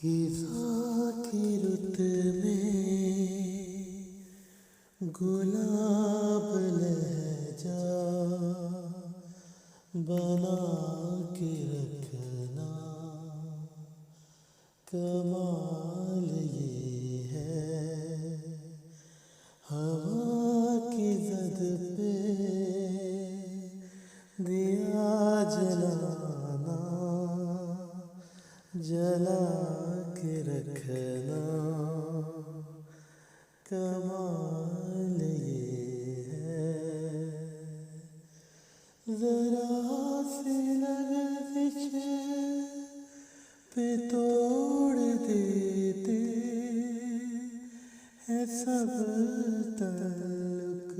खिज़ां की रुत में गुलाब लहजा बना के रखना, कमाल ये है हवा की ज़द पे दिया जलाना, जला के रखना, कमाल ये है। ज़रा सी लग़ज़िश पे तोड़ देते हैं सब ताल्लुक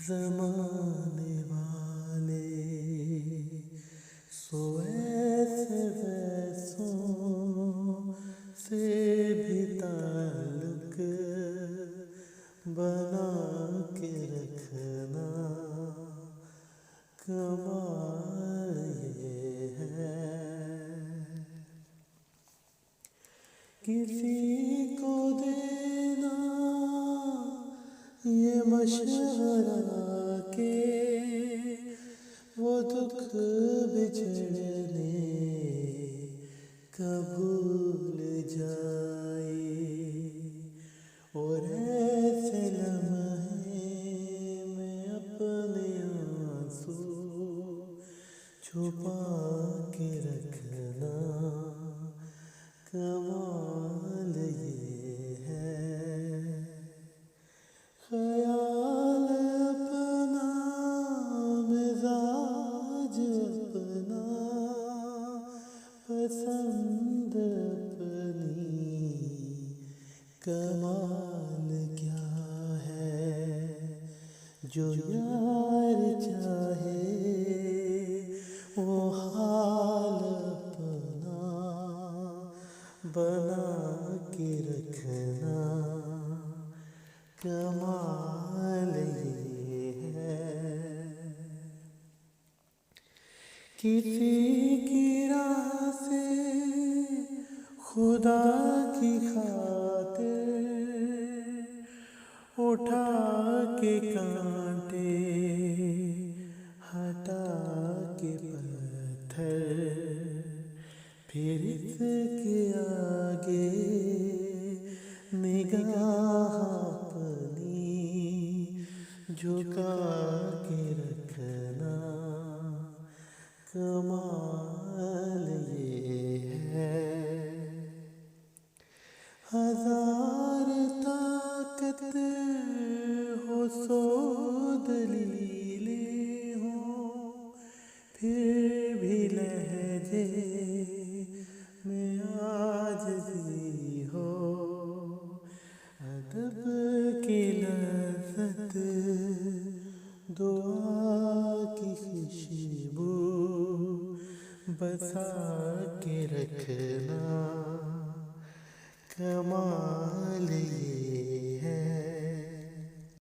ज़माने वाले, सो ऐसे वैसों से भी ताल्लुक बना के रखना, कमाल ये है। किसी को देना ये मशवरा के वो दुख बिछड़ने का भूल जाए, और ऐसे लम्हे में अपने आंसू छुपा के रखना, कमाल ये है। ख्याल अपना, मिजाज अपना, पसंद अपनी, कमाल क्या है। जो यार चाहे वो हाल अपना बना के रखना, कमाल ये है। किसी की राह से खुदा की खातिर उठा के कांटे, हटा के पत्थर, फिर इसके आगे निगाह अपनी झुका के रखना, कमाल ये है। हजार ताकत हो, सौ दलीलें हो, फिर भी लहजे में आजिज़ी हो, अदब की लज़्ज़त, दुआ की खुशबू बसा के रखना, कमाल ये